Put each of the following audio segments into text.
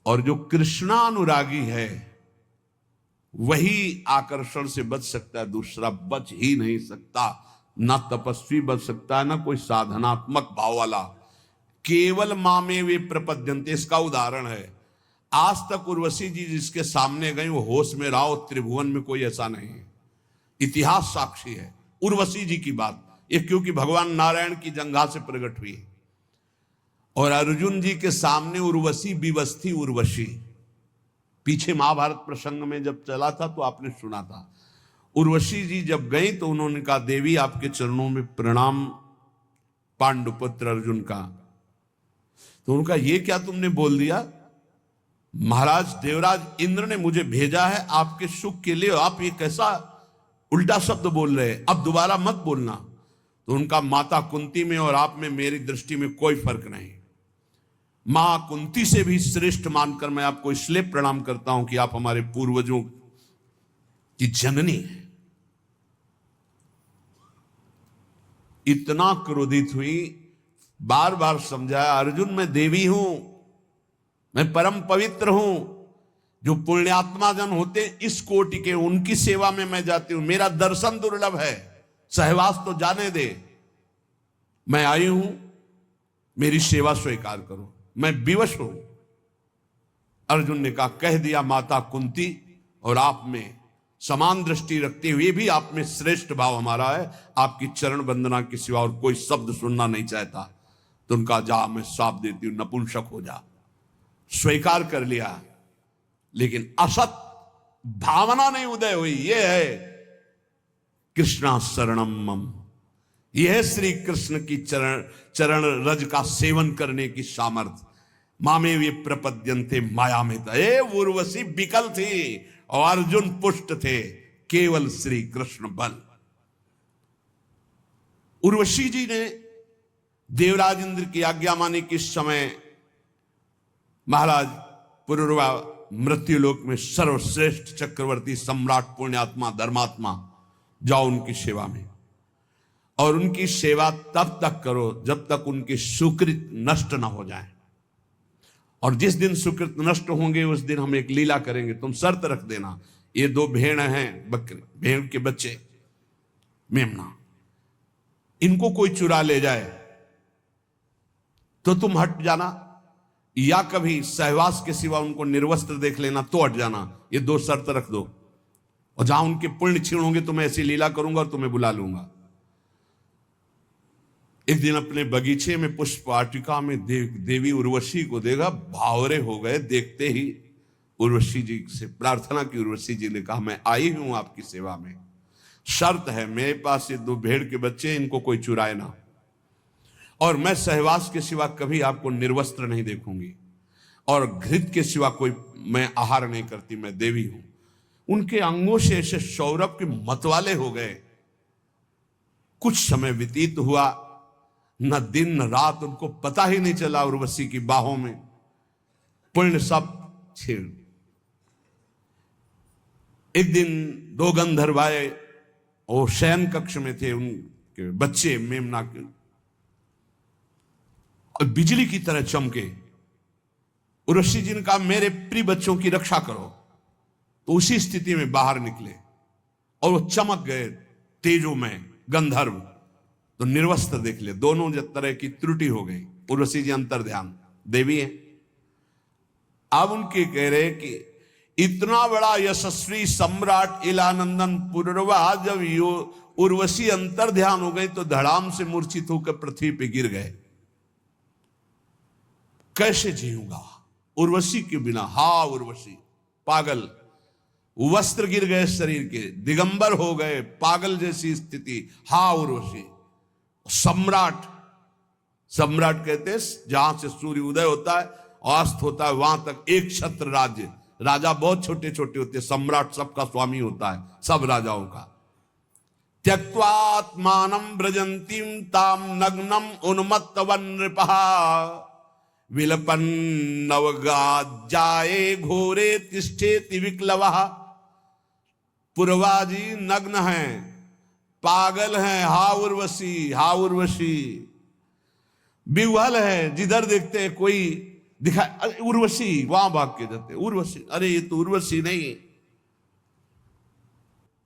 और जो कृष्णानुरागी है वही आकर्षण से बच सकता है, दूसरा बच ही नहीं सकता। ना तपस्वी बच सकता है, ना कोई साधनात्मक भाव वाला। केवल माँ में वे प्रपद्यंते, इसका उदाहरण है। आज तक उर्वशी जी जिसके सामने गई वो होश में रहा, त्रिभुवन में कोई ऐसा नहीं है। इतिहास साक्षी है उर्वशी जी की बात, ये क्योंकि भगवान नारायण की जंघा से प्रकट हुई। और अर्जुन जी के सामने उर्वशी विवश थी। उर्वशी पीछे महाभारत प्रसंग में जब चला था तो आपने सुना था। उर्वशी जी जब गई तो उन्होंने कहा, देवी आपके चरणों में प्रणाम पांडुपुत्र अर्जुन का। तो उनका ये क्या तुमने बोल दिया? महाराज देवराज इंद्र ने मुझे भेजा है आपके सुख के लिए, आप ये कैसा उल्टा शब्द बोल रहे हैं, अब दोबारा मत बोलना। तो उनका माता कुंती में और आप में मेरी दृष्टि में कोई फर्क नहीं। मां कुंती से भी श्रेष्ठ मानकर मैं आपको इसलिए प्रणाम करता हूं कि आप हमारे पूर्वजों की जननी है। इतना क्रोधित हुई, बार बार समझाया, अर्जुन मैं देवी हूं, मैं परम पवित्र हूं। जो पुण्यात्मा जन होते इस कोटि के, उनकी सेवा में मैं जाती हूं। मेरा दर्शन दुर्लभ है, सहवास तो जाने दे। मैं आई हूं, मेरी सेवा स्वीकार करो, मैं विवश हूं। अर्जुन ने कहा, कह दिया माता कुंती, और आप में समान दृष्टि रखते हुए भी आप में श्रेष्ठ भाव हमारा है। आपकी चरण वंदना के सिवा और कोई शब्द सुनना नहीं चाहता। तो उनका, जा मैं साफ देती हूं, नपुंसक हो जा। स्वीकार कर लिया, लेकिन असत भावना नहीं उदय हुई। यह है कृष्णा शरणम मम, यह है श्री कृष्ण की चरण रज का सेवन करने की सामर्थ्य। मामे वे प्रपद्यंते माया में था। उर्वशी विकल थी और अर्जुन पुष्ट थे, केवल श्री कृष्ण बल। उर्वशी जी ने देवराज इंद्र की आज्ञा मानी कि इस समय महाराज पुरुरवा मृत्युलोक में सर्वश्रेष्ठ चक्रवर्ती सम्राट पुण्यात्मा धर्मात्मा, जाओ उनकी सेवा में। और उनकी सेवा तब तक करो जब तक उनके सुकृत नष्ट ना हो जाए। और जिस दिन सुकृत नष्ट होंगे उस दिन हम एक लीला करेंगे, तुम शर्त रख देना। ये दो भेड़ हैं, बकरे, भेड़ के बच्चे मेमना, इनको कोई चुरा ले जाए तो तुम हट जाना, या कभी सहवास के सिवा उनको निर्वस्त्र देख लेना तो हट जाना। ये दो शर्त रख दो, और जहां उनके पुण्य क्षीण होंगे तो मैं ऐसी लीला करूंगा और तुम्हें बुला लूंगा। एक दिन अपने बगीचे में पुष्प वाटिका में देवी उर्वशी को देखा, भावरे हो गए। देखते ही उर्वशी जी से प्रार्थना की। उर्वशी जी ने कहा, मैं आई हूं आपकी सेवा में, शर्त है मेरे पास ये दो भेड़ के बच्चे, इनको कोई चुराए ना, और मैं सहवास के सिवा कभी आपको निर्वस्त्र नहीं देखूंगी, और घृत के सिवा कोई मैं आहार नहीं करती, मैं देवी हूं। उनके अंगों से ऐसे सौरभ के मतवाले हो गए। कुछ समय व्यतीत हुआ, न दिन न रात, उनको पता ही नहीं चला। उर्वशी की बाहों में पुण्य सब छीण। एक दिन दो गंधर्व आए और शयन कक्ष में थे उनके बच्चे मेमना के, और बिजली की तरह चमके। उर्वशी जी ने कहा, मेरे प्रिय बच्चों की रक्षा करो। तो उसी स्थिति में बाहर निकले और वो चमक गए तेजों में गंधर्व। तो निर्वस्त्र देख ले, दोनों तरह की त्रुटि हो गई। उर्वशी जी अंतर ध्यान देवी है। अब उनके कह रहे कि इतना बड़ा यशस्वी सम्राट इलानंदन पुरुरवा, जब उर्वशी अंतर ध्यान हो गई तो धड़ाम से मूर्छित होकर पृथ्वी पे गिर गए। कैसे जीऊंगा उर्वशी के बिना? हा उर्वशी पागल, वस्त्र गिर गए शरीर के, दिगंबर हो गए, पागल जैसी स्थिति। हा उर्वशी। सम्राट, सम्राट कहते जहां से सूर्य उदय होता है अस्त होता है वहां तक एक छत्र राज्य। राजा बहुत छोटे छोटे होते हैं, सम्राट सबका स्वामी होता है, सब राजाओं का। त्यक्त्वात्मानं ब्रजंतीम ताम नग्नम उन्मत्तवन नृपः विलपन नवगाजाए घोरे तिष्ठेति विक्लवः। पुरवाजी नग्न हैं, पागल हैं। हा उर्वशी, हा उर्वशी। विह्वल है, जिधर देखते हैं कोई दिखा, अरे उर्वशी, वहां भाग के जाते उर्वशी, अरे ये तो उर्वशी नहीं।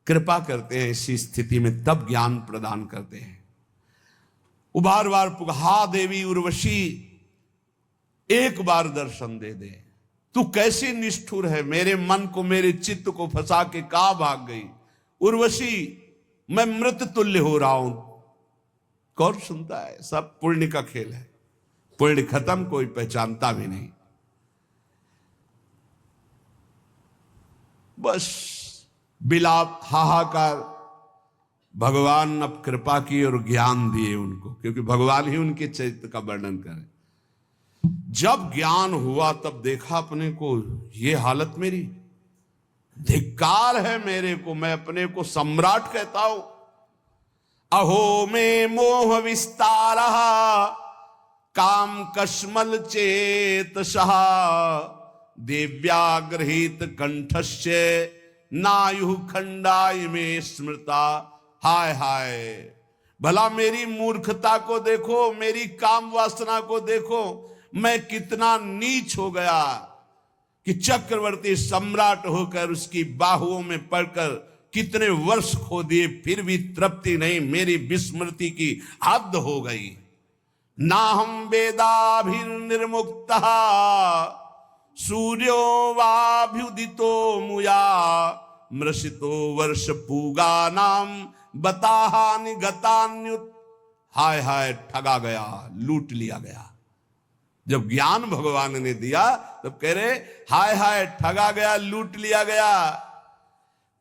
कृपा करते हैं इसी स्थिति में, तब ज्ञान प्रदान करते हैं। वो बार बार हा देवी उर्वशी, एक बार दर्शन दे दे। तू कैसी निष्ठुर है, मेरे मन को, मेरे चित्त को फंसा के कहां भाग गई उर्वशी, मैं मृत तुल्य हो रहा हूं। कौन सुनता है? सब पुण्य का खेल है, पुण्य खत्म, कोई पहचानता भी नहीं। बस बिलाप, हाहाकार। भगवान अब कृपा की और ज्ञान दिए उनको, क्योंकि भगवान ही उनके चरित्र का वर्णन करे। जब ज्ञान हुआ तब देखा अपने को, ये हालत मेरी, धिक्कार है मेरे को, मैं अपने को सम्राट कहता हूं। अहो में मोह विस्तार काम कश्मल चेत सहा, देव्याग्रहित कंठस्य नायु खंडाय में स्मृता। हाय हाय, भला मेरी मूर्खता को देखो, मेरी काम वासना को देखो, मैं कितना नीच हो गया कि चक्रवर्ती सम्राट होकर उसकी बाहुओं में पड़कर कितने वर्ष खो दिए, फिर भी तृप्ति नहीं, मेरी विस्मृति की हद हो गई। ना हम वेदाभिर्निर्मुक्तः सूर्यो वाभ्युदितो मुया, मृषितो वर्ष पूगा नाम बताहानि गतान्युत। हाय हाय, ठगा गया, लूट लिया गया। जब ज्ञान भगवान ने दिया तब कह रहे हाय हाय, ठगा गया, लूट लिया गया।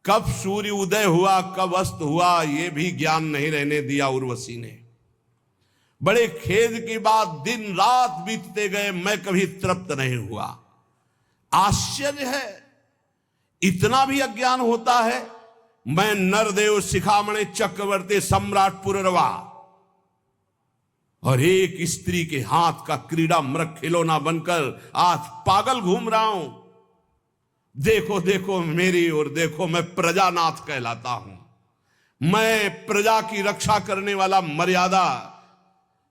कब सूर्य उदय हुआ, कब अस्त हुआ, यह भी ज्ञान नहीं रहने दिया उर्वशी ने। बड़े खेद की बात, दिन रात बीतते गए, मैं कभी तृप्त नहीं हुआ। आश्चर्य है, इतना भी अज्ञान होता है। मैं नरदेव शिखामणि चक्रवर्ती सम्राट पुररवा और एक स्त्री के हाथ का क्रीड़ा मृग खिलौना बनकर आज पागल घूम रहा हूं। देखो देखो मेरी ओर देखो, मैं प्रजानाथ कहलाता हूं, मैं प्रजा की रक्षा करने वाला, मर्यादा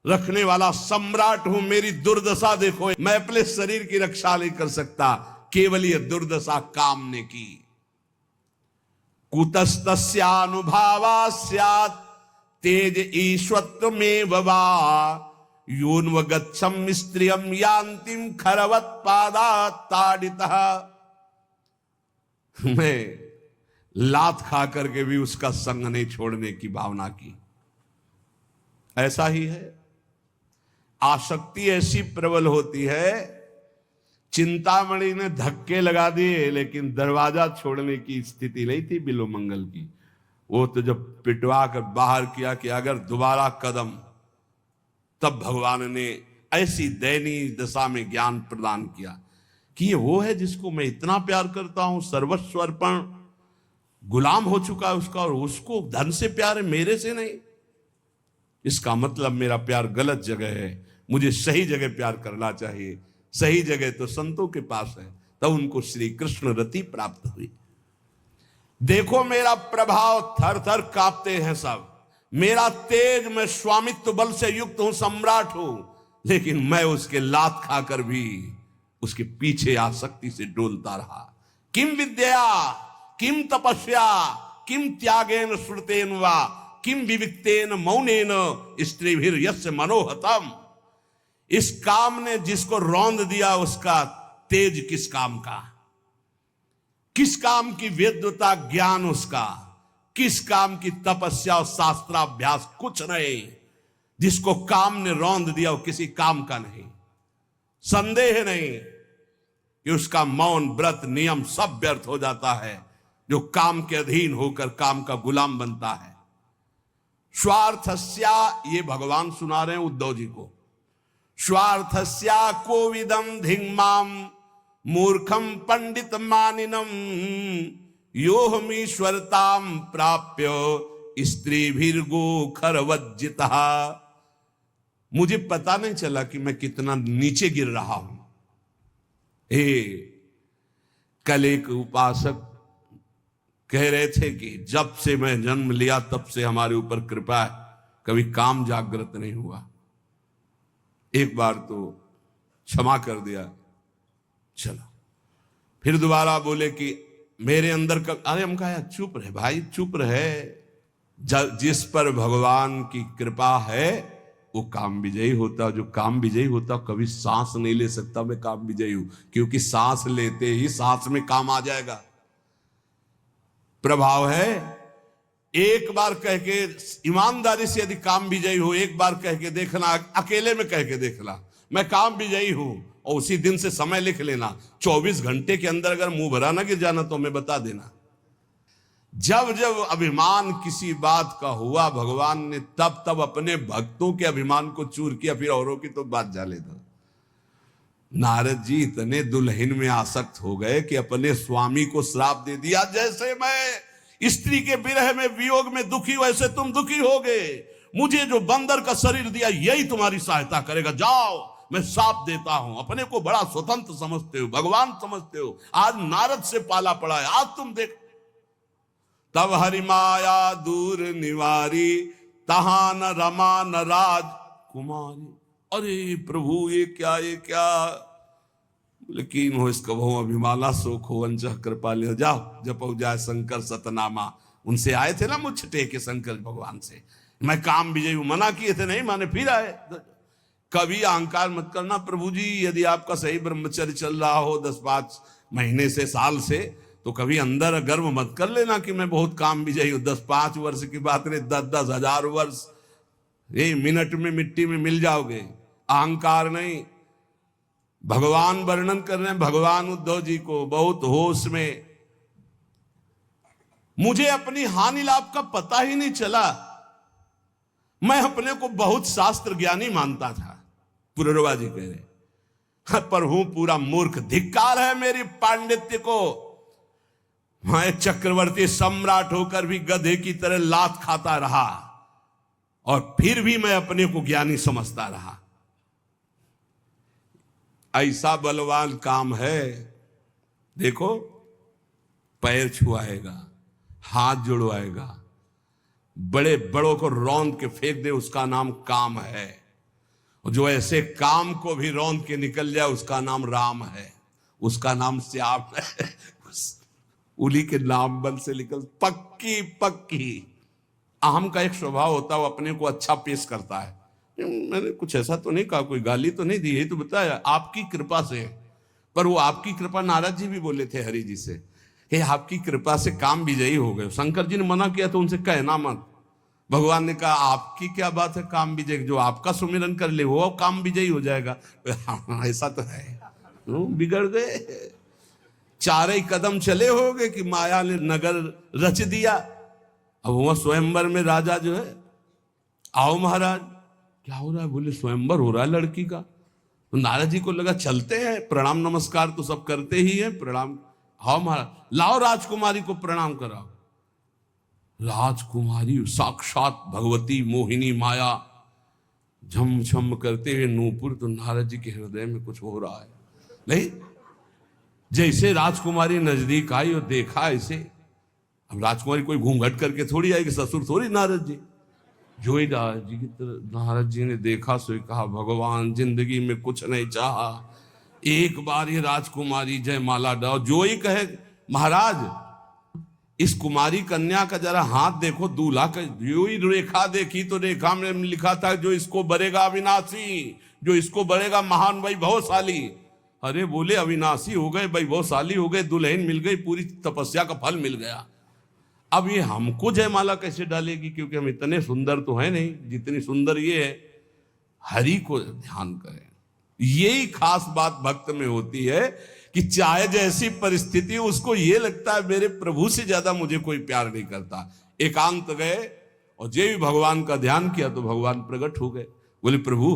रखने वाला सम्राट हूं। मेरी दुर्दशा देखो, मैं अपने शरीर की रक्षा नहीं कर सकता, केवल यह दुर्दशा काम ने की। कुतस्तस्यानुभावा स्यात् तेज ईश्वत्व में वा, यून्वगच्छम स्त्रियम यान्तिम खरवत पादा ताड़ितः। मैं लात खा करके भी उसका संग नहीं छोड़ने की भावना की। ऐसा ही है, आसक्ति ऐसी प्रबल होती है। चिंतामणि ने धक्के लगा दिए, लेकिन दरवाजा छोड़ने की स्थिति नहीं थी बिल्वमंगल की। वो तो जब पिटवा कर बाहर किया कि अगर दोबारा कदम, तब भगवान ने ऐसी दयनीय दशा में ज्ञान प्रदान किया कि ये वो है जिसको मैं इतना प्यार करता हूं, सर्वस्व अर्पण, गुलाम हो चुका है उसका, और उसको धन से प्यार है, मेरे से नहीं। इसका मतलब मेरा प्यार गलत जगह है, मुझे सही जगह प्यार करना चाहिए। सही जगह तो संतों के पास है। तब उनको श्री कृष्ण रति प्राप्त हुई। देखो मेरा प्रभाव, थर थर कांपते हैं सब, मेरा तेज, मैं स्वामित्व बल से युक्त हूं, सम्राट हूं, लेकिन मैं उसके लात खाकर भी उसके पीछे आसक्ति से डोलता रहा। किम विद्या, किम तपस्या, किम त्यागेन श्रुतेन वा, किम विविक्तेन मौनेन स्त्रीभिर यस्य मनोहतम। इस काम ने जिसको रौंद दिया, उसका तेज किस काम का, किस काम की वेद्यता ज्ञान उसका, किस काम की तपस्या और शास्त्राभ्यास, कुछ नहीं। जिसको काम ने रौंद दिया वो किसी काम का नहीं। संदेह नहीं कि उसका मौन, व्रत, नियम सब व्यर्थ हो जाता है जो काम के अधीन होकर काम का गुलाम बनता है। स्वार्थस्या, ये भगवान सुना रहे हैं उद्धव जी को, स्वार्थस्या कोविदम धिंगमाम मूर्खम पंडित मानिनम योहमीश्वरताम प्राप्य स्त्रीभिर्गो खरवज्जिता। मुझे पता नहीं चला कि मैं कितना नीचे गिर रहा हूं। कल एक उपासक कह रहे थे कि जब से मैं जन्म लिया तब से हमारे ऊपर कृपा है, कभी काम जागृत नहीं हुआ। एक बार तो क्षमा कर दिया। चलो फिर दोबारा बोले कि मेरे अंदर का, अरे हम कहा चुप रहे भाई, चुप रहे। जिस पर भगवान की कृपा है वो काम विजयी होता। जो काम विजयी होता कभी सांस नहीं ले सकता मैं काम विजयी हूं, क्योंकि सांस लेते ही सांस में काम आ जाएगा। प्रभाव है। एक बार कह के ईमानदारी से यदि काम विजयी हो, एक बार कह के देखना, अकेले में कह के देखना मैं काम विजयी हूं, और उसी दिन से समय लिख लेना। 24 घंटे के अंदर अगर मुंह भरा ना गिर जाना तो हमें बता देना। जब जब अभिमान किसी बात का हुआ, भगवान ने तब तब अपने भक्तों के अभिमान को चूर किया, फिर औरों की तो बात जाले दो। नारद जी इतने दुल्हन में आसक्त हो गए कि अपने स्वामी को श्राप दे दिया, जैसे मैं स्त्री के विरह में वियोग में दुखी वैसे तुम दुखी होगे। मुझे जो बंदर का शरीर दिया यही तुम्हारी सहायता करेगा, जाओ मैं श्राप देता हूं। अपने को बड़ा स्वतंत्र समझते हो, भगवान समझते हो, आज नारद से पाला पड़ा है, आज तुम देख। तब हरि माया दूर निवारी, तहां न रमा न राज कुमारी। अरे प्रभु ये क्या, लेकिन हो इसका बहु अभिमाना शोक हो वंच कृपा ले। जाओ जपो जाए शंकर सतनामा। उनसे आए थे ना मुझ टेके शंकर भगवान से, मैं काम विजयी हूं, मना किए थे, नहीं माने, फिर आए। कभी अहंकार मत करना प्रभु जी, यदि आपका सही ब्रह्मचर्य चल रहा हो 10-5 महीने से, साल से, तो कभी अंदर गर्व मत कर लेना कि मैं बहुत काम विजयी हूं। 10-5 वर्ष की बात नहीं, 10-10 हजार वर्ष ये मिनट में मिट्टी में मिल जाओगे। अहंकार नहीं। भगवान वर्णन कर रहे हैं भगवान उद्धव जी को बहुत होश में, मुझे अपनी हानि लाभ का पता ही नहीं चला। मैं अपने को बहुत शास्त्र ज्ञानी मानता था, पुररवा जी कह रहे, पर हूं पूरा मूर्ख। धिक्कार है मेरी पांडित्य को। मैं चक्रवर्ती सम्राट होकर भी गधे की तरह लात खाता रहा, और फिर भी मैं अपने को ज्ञानी समझता रहा। ऐसा बलवान काम है, देखो पैर छुआएगा, हाथ जुड़वाएगा, बड़े बड़ों को रौंद के फेंक दे, उसका नाम काम है। और जो ऐसे काम को भी रौंद के निकल जाए उसका नाम राम है, उसका नाम श्याम है। उन्हीं के नाम बल से निकल पक्की पक्की। अहम का एक स्वभाव होता है, वो अपने को अच्छा पेश करता है। मैंने कुछ ऐसा तो नहीं कहा, कोई गाली तो नहीं दी, है तो बताया आपकी कृपा से। पर वो आपकी कृपा नारद जी भी बोले थे हरि जी से, हे आपकी कृपा से काम विजयी हो गए। शंकर जी ने मना किया तो उनसे कहना मत। भगवान ने कहा आपकी क्या बात है काम विजय, जो आपका सुमिरन कर ले वो काम विजयी हो जाएगा। ऐसा तो है, बिगड़ गए। 4 ही कदम चले होगे कि माया ने नगर रच दिया। अब वह स्वयंवर में राजा जो है, आओ महाराज क्या हो रहा है, बोले स्वयंवर हो रहा है लड़की का। तो नारद जी को लगा चलते हैं, प्रणाम नमस्कार तो सब करते ही है, प्रणाम। आओ महाराज, लाओ राजकुमारी को प्रणाम कराओ। राजकुमारी साक्षात भगवती मोहिनी माया झमझम करते हुए नूपुर। तो नारद जी के हृदय में कुछ हो रहा है, नहीं जैसे राजकुमारी नजदीक आई और देखा ऐसे। अब राजकुमारी कोई घूंघट करके थोड़ी आएगी, ससुर थोड़ी नारद जी। जो ही नारद जी की तरफ, नारद जी ने देखा सो कहा भगवान जिंदगी में कुछ नहीं चाहा, एक बार ये राजकुमारी जयमाला डाओ। जो ही कहे महाराज इस कुमारी कन्या का जरा हाथ देखो, दूल्हा का। जो ही रेखा देखी तो रेखा में लिखा था जो इसको बरेगा अविनाशी, जो इसको बरेगा महान वैभवशाली। अरे बोले अविनाशी हो गए, वैभवशाली हो गए, दुल्हन मिल गई, पूरी तपस्या का फल मिल गया। अब ये हमको जयमाला कैसे डालेगी, क्योंकि हम इतने सुंदर तो है नहीं जितनी सुंदर ये है। हरि को ध्यान करें, यही खास बात भक्त में होती है कि चाहे जैसी परिस्थिति, उसको ये लगता है मेरे प्रभु से ज्यादा मुझे कोई प्यार नहीं करता। एकांत गए और जे भी भगवान का ध्यान किया तो भगवान प्रकट हो गए। बोले प्रभु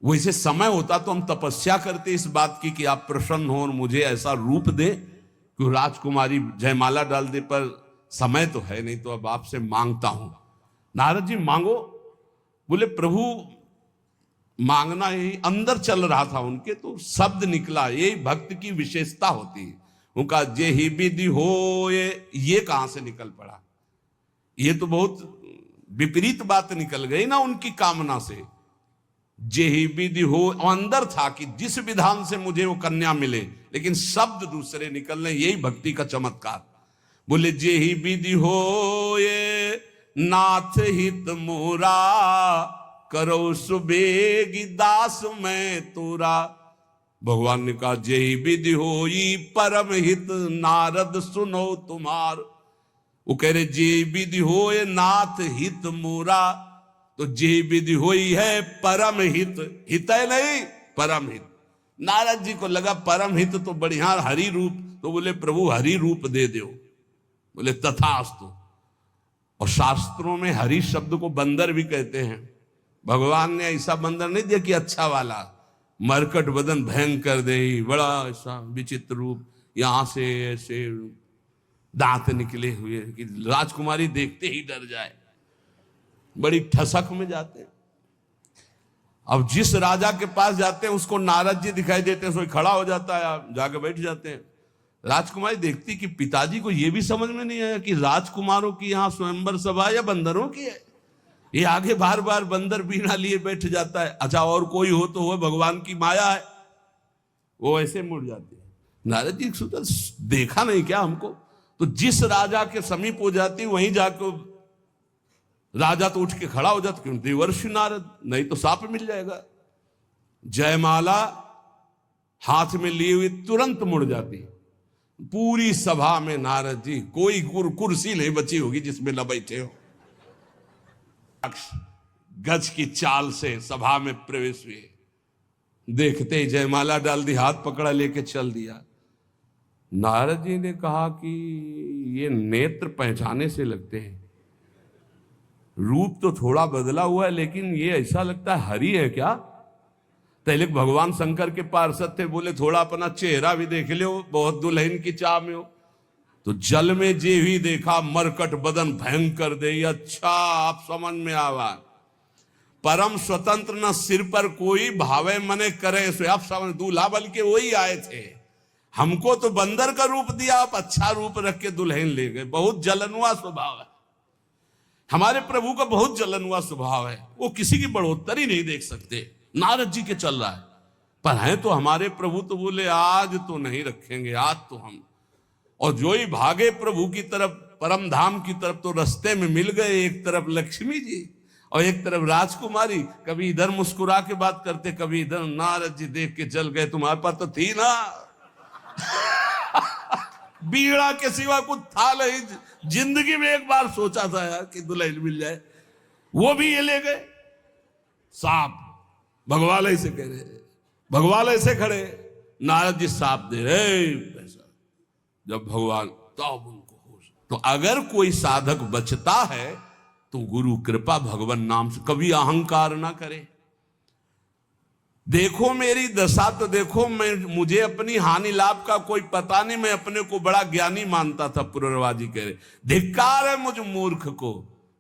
वैसे समय होता तो हम तपस्या करते इस बात की कि आप प्रसन्न हो और मुझे ऐसा रूप दे कि राजकुमारी जयमाला डाल दे, पर समय तो है नहीं, तो अब आपसे मांगता हूं। नारद जी मांगो। बोले प्रभु मांगना ही अंदर चल रहा था उनके, तो शब्द निकला। यही भक्त की विशेषता होती है। उनका जे ही विधि हो ये कहां से निकल पड़ा, ये तो बहुत विपरीत बात निकल गई ना उनकी कामना से। जेहि विधि हो, अंदर था कि जिस विधान से मुझे वो कन्या मिले, लेकिन शब्द दूसरे निकलने, यही भक्ति का चमत्कार। बोले जेहि विधि हो ये नाथ हित मोरा, करो सुबेगी दास मैं तोरा। भगवान ने कहा जेहि विधि होई परम हित नारद सुनो तुम्हार। वो कह रहे जे विधि होए नाथ हित मोरा, तो जे विधि होई है परम हित, हित है नहीं परम हित। नारद जी को लगा परम हित तो बढ़िया हरि रूप, तो बोले प्रभु हरि रूप दे दो। बोले तथास्तु। और शास्त्रों में हरि शब्द को बंदर भी कहते हैं। भगवान ने ऐसा बंदर नहीं दिया कि अच्छा वाला, मरकट बदन भयंकर दे, बड़ा ऐसा विचित्र रूप, यहां से ऐसे दांत निकले हुए कि राजकुमारी देखते ही डर जाए, बड़ी ठसक में जाते हैं। अब जिस राजा के पास जाते हैं उसको नारद जी दिखाई देते हैं, सोई खड़ा हो जाता है, आप जाके बैठ जाते हैं। राजकुमारी देखती कि पिताजी को यह भी समझ में नहीं आया कि राजकुमारों की यहां स्वयंवर सभा या बंदरों की है। ये आगे बार बार बंदर बीना लिए बैठ जाता है। अच्छा और कोई हो तो वो भगवान की माया है, वो ऐसे मुड़ जाती है। नारद जी सोचा देखा नहीं क्या हमको, तो जिस राजा के समीप हो जाती वहीं जाकर राजा तो उठ के खड़ा हो जाता, क्यों देवर्षि नारद, नहीं तो साप मिल जाएगा। जयमाला हाथ में लिए हुए तुरंत मुड़ जाती। पूरी सभा में नारद जी, कोई कुर्सी नहीं बची होगी जिसमें न बैठे हो। गज की चाल से सभा में प्रवेश हुए, देखते ही जयमाला डाल दी, हाथ पकड़ा लेके चल दिया। नारद जी ने कहा कि ये नेत्र पहचाने से लगते हैं, रूप तो थोड़ा बदला हुआ है, लेकिन ये ऐसा लगता है हरि है क्या। पहले भगवान शंकर के पार्षद थे, बोले थोड़ा अपना चेहरा भी देख लो, बहुत दुल्हन की चाह में हो। तो जल में जे भी देखा मरकट बदन भयंकर दे। अच्छा आप समझ में आवा, परम स्वतंत्र न सिर पर कोई भावे मने करे सो। आप समझ, दूल्हा बल के वही आए थे, हमको तो बंदर का रूप दिया, आप अच्छा रूप रख के दुल्हन ले गए। बहुत जलनुआ स्वभाव है हमारे प्रभु का, बहुत जलनुआ स्वभाव है। वो किसी की बढ़ोत्तरी नहीं देख सकते। नारद जी के चल रहा है, पर है तो हमारे प्रभु तो बोले आज तो नहीं रखेंगे, आज तो हम। और जो ही भागे प्रभु की तरफ, परम धाम की तरफ, तो रास्ते में मिल गए, एक तरफ लक्ष्मी जी और एक तरफ राजकुमारी। कभी इधर मुस्कुरा के बात करते, कभी इधर। नारद जी देख के चल गए, तुम्हारे पास तो थी ना बीड़ा के सिवा कुछ था नहीं। जिंदगी में एक बार सोचा था यार कि दुल्हन मिल जाए, वो भी ये ले गए। सांप भगवान ऐसे कह रहे, भगवान ऐसे खड़े, नारद जी सांप दे रहे। जब भगवान तब उनको होश। तो अगर कोई साधक बचता है तो गुरु कृपा भगवान नाम से, कभी अहंकार ना करे। देखो मेरी दशा तो देखो, मुझे अपनी हानि लाभ का कोई पता नहीं, मैं अपने को बड़ा ज्ञानी मानता था। पुरवाजी कह रहे धिक्कार है मुझ मूर्ख को,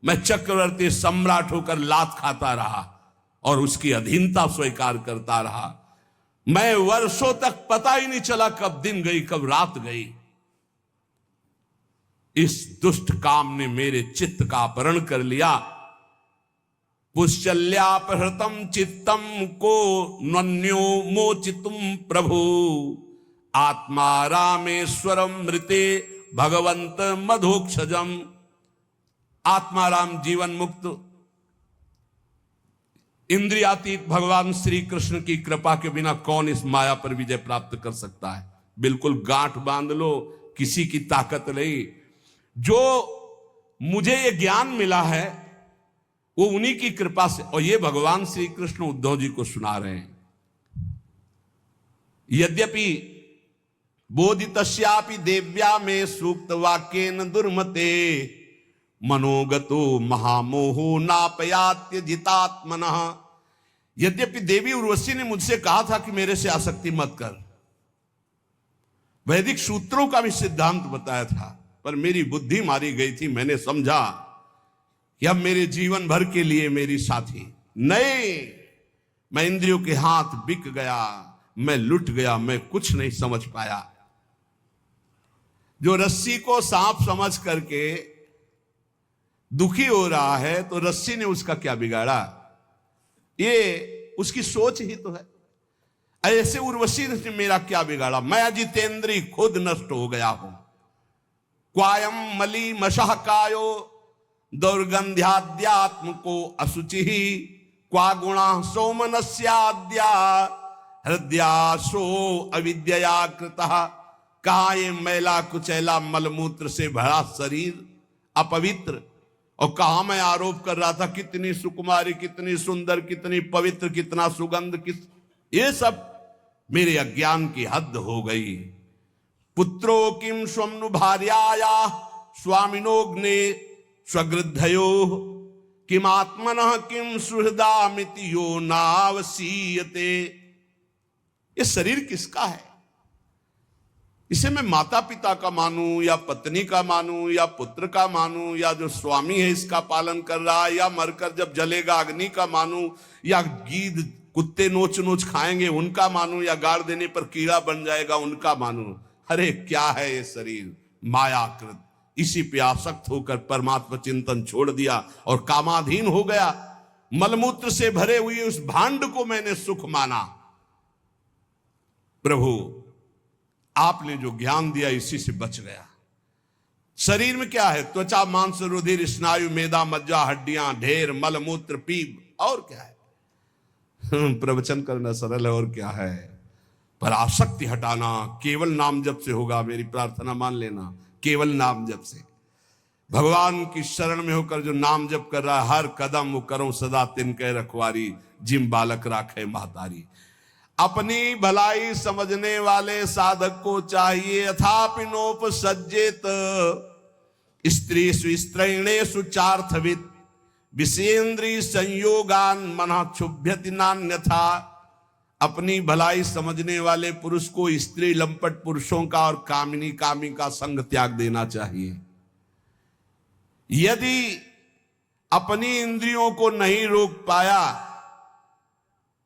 मैं चक्रवर्ती सम्राट होकर लात खाता रहा और उसकी अधीनता स्वीकार करता रहा। मैं वर्षों तक पता ही नहीं चला कब दिन गई कब रात गई। इस दुष्ट काम ने मेरे चित्त का अपहरण कर लिया। पुष्चल्यापहृतम चित्तम को नन्यो मोचितुम प्रभु, आत्मा रामेश्वरम मृते भगवंत मधोक्षजम। आत्माराम जीवन मुक्त इंद्रियातीत भगवान श्री कृष्ण की कृपा के बिना कौन इस माया पर विजय प्राप्त कर सकता है। बिल्कुल गांठ बांध लो, किसी की ताकत नहीं। जो मुझे ये ज्ञान मिला है वो उन्हीं की कृपा से। और ये भगवान श्री कृष्ण उद्धव जी को सुना रहे हैं। यद्यपि बोधितस्यापि देव्या में सूक्त वाक्येन दुर्मते, मनोगतो महामोहो नापयात्य जितात्मनः। यद्यपि देवी उर्वशी ने मुझसे कहा था कि मेरे से आसक्ति मत कर, वैदिक सूत्रों का भी सिद्धांत बताया था, पर मेरी बुद्धि मारी गई थी। मैंने समझा कि अब मेरे जीवन भर के लिए मेरी साथी नहीं। मैं इंद्रियों के हाथ बिक गया, मैं लुट गया, मैं कुछ नहीं समझ पाया। जो रस्सी को सांप समझ करके दुखी हो रहा है, तो रस्सी ने उसका क्या बिगाड़ा। ये उसकी सोच ही तो है। ऐसे उर्वशी ने मेरा क्या बिगाड़ा, मैं अजितेंद्री खुद नष्ट हो गया हूं। क्वायम मली मशः कायो दौर्गंध्याद्यात्म को असुचि क्वा गुणा सोमनस्याद्या हृदयासो अविद्या कृतः। कहा ये मैला कुचैला मलमूत्र से भरा शरीर अपवित्र, और कहा मैं आरोप कर रहा था कितनी सुकुमारी, कितनी सुंदर, कितनी पवित्र, कितना सुगंध, किस ये सब मेरे अज्ञान की हद हो गई। पुत्रो किम स्वम्नु भार्याया स्वामिनोग्ने स्वगृद्धयो किम आत्मनः किम सुहृदामिति यो नावसीयते। ये शरीर किसका है? इसे मैं माता पिता का मानूं या पत्नी का मानूं या पुत्र का मानूं या जो स्वामी है इसका पालन कर रहा है, या मरकर जब जलेगा अग्नि का मानूं, या गीद कुत्ते नोच नोच खाएंगे उनका मानूं, या गाड़ देने पर कीड़ा बन जाएगा उनका मानूं। अरे क्या है ये शरीर? मायाकृत। इसी पे आसक्त होकर परमात्मा चिंतन छोड़ दिया और कामाधीन हो गया। मलमूत्र से भरे हुए उस भांड को मैंने सुख माना। प्रभु आपने जो ज्ञान दिया इसी से बच गया। शरीर में क्या है? त्वचा मांस रुधिर स्नायु मेदा मज्जा हड्डियां ढेर मलमूत्र पीप, और क्या है? प्रवचन करना सरल है, और क्या है? पर आसक्ति हटाना केवल नाम जप से होगा। मेरी प्रार्थना मान लेना, केवल नाम जप से। भगवान की शरण में होकर जो नाम जप कर रहा है, हर कदम वो करो सदा तिनके रखवारी, जिम बालक राखे महतारी। अपनी भलाई समझने वाले साधक को चाहिए अथापि नोपसज्जेत स्त्री स्त्रीणे सुचार्थविद विषेन्द्रीय संयोगान मना क्षुभ्यति नान्यथा। अपनी भलाई समझने वाले पुरुष को स्त्री लंपट पुरुषों का और कामिनी कामी का संग त्याग देना चाहिए। यदि अपनी इंद्रियों को नहीं रोक पाया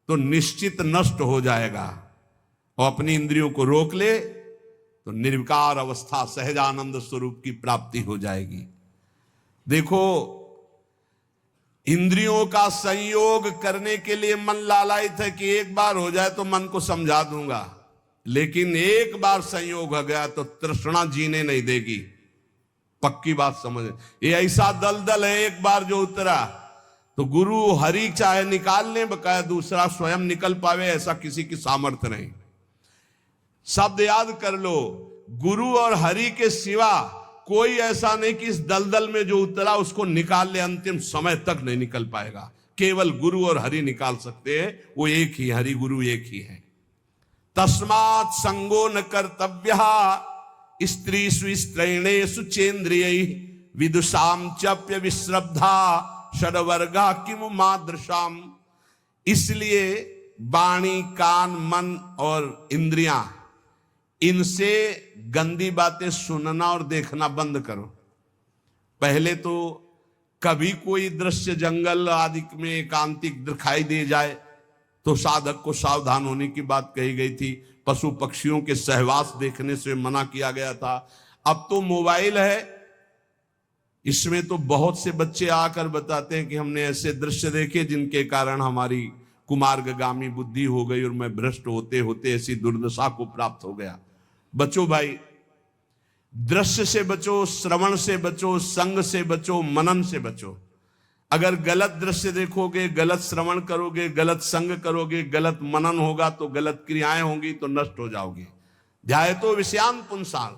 तो निश्चित नष्ट हो जाएगा, और अपनी इंद्रियों को रोक ले तो निर्विकार अवस्था सहजानंद स्वरूप की प्राप्ति हो जाएगी। देखो, इंद्रियों का संयोग करने के लिए मन लालायित है कि एक बार हो जाए तो मन को समझा दूंगा, लेकिन एक बार संयोग हो गया तो तृष्णा जीने नहीं देगी। पक्की बात समझ। ये ऐसा दलदल है, एक बार जो उतरा तो गुरु हरि चाहे निकाल ले, बकाया दूसरा स्वयं निकल पावे ऐसा किसी की सामर्थ्य नहीं। शब्द याद कर लो, गुरु और हरि के सिवा कोई ऐसा नहीं कि इस दलदल में जो उतरा उसको निकाल ले, अंतिम समय तक नहीं निकल पाएगा। केवल गुरु और हरि निकाल सकते हैं, वो एक ही, हरि गुरु एक ही है। तस्मात् संगो न कर्तव्य स्त्री स्त्रैणे सुचेन्द्रिय विदुषाम चप्य विश्रब्धा षड्वर्गा किम मादृशाम। इसलिए वाणी कान मन और इंद्रियां, इनसे गंदी बातें सुनना और देखना बंद करो। पहले तो कभी कोई दृश्य जंगल आदि में एकांतिक दिखाई दे जाए तो साधक को सावधान होने की बात कही गई थी। पशु पक्षियों के सहवास देखने से मना किया गया था। अब तो मोबाइल है, इसमें तो बहुत से बच्चे आकर बताते हैं कि हमने ऐसे दृश्य देखे जिनके कारण हमारी कुमार्गगामी बुद्धि हो गई और मैं भ्रष्ट होते होते ऐसी दुर्दशा को प्राप्त हो गया। बचो भाई, दृश्य से बचो, श्रवण से बचो, संग से बचो, मनन से बचो। अगर गलत दृश्य देखोगे, गलत श्रवण करोगे, गलत संग करोगे, गलत मनन होगा तो गलत क्रियाएं होंगी तो नष्ट हो जाओगे। ध्यायतो विषयान पुंसान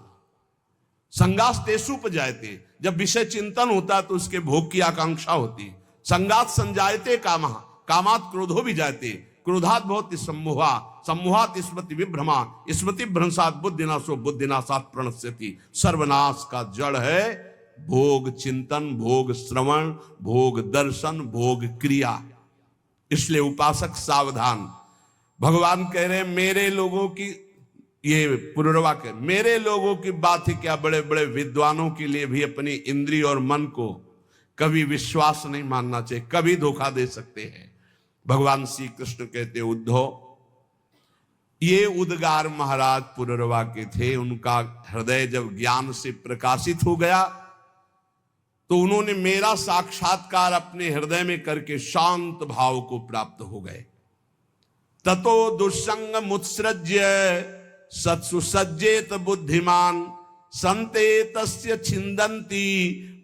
संगास्तेषु उपजायते। जब विषय चिंतन होता है तो उसके भोग की आकांक्षा होती है। संगात संजायते कामः कामात् क्रोधो भी जायते क्रोधात् भवति सम्मोहा सम्मोहात् स्मृति विभ्रमा स्मृति भ्रंशात् बुद्धिनाशो बुद्धिनाशात् प्रणश्यति। सर्वनाश का जड़ है भोग चिंतन, भोग श्रवण, भोग दर्शन, भोग क्रिया। इसलिए उपासक सावधान। भगवान कह रहे हैं मेरे लोगों की, ये पुनर्वाक्य, मेरे लोगों की बात ही क्या, बड़े बड़े विद्वानों के लिए भी अपनी इंद्रिय और मन को कभी विश्वास नहीं मानना चाहिए, कभी धोखा दे सकते हैं। भगवान श्री कृष्ण कहते उद्धव, ये उद्गार महाराज पुनर्वाक्य थे। उनका हृदय जब ज्ञान से प्रकाशित हो गया तो उन्होंने मेरा साक्षात्कार अपने हृदय में करके शांत भाव को प्राप्त हो गए। ततो दुस्संग मुत्सृज्य सत्सु सज्जेत बुद्धिमान संते तस्य छिंदंती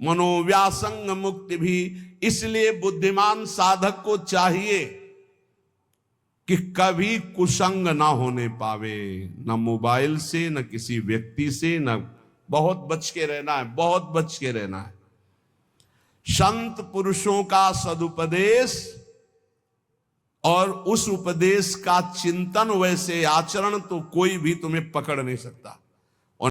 मनोव्यासंग मुक्ति भी। इसलिए बुद्धिमान साधक को चाहिए कि कभी कुसंग ना होने पावे, न मोबाइल से, न किसी व्यक्ति से, न, बहुत बच के रहना है, बहुत बच के रहना है। संत पुरुषों का सदुपदेश और उस उपदेश का चिंतन, वैसे आचरण तो कोई भी तुम्हें पकड़ नहीं सकता।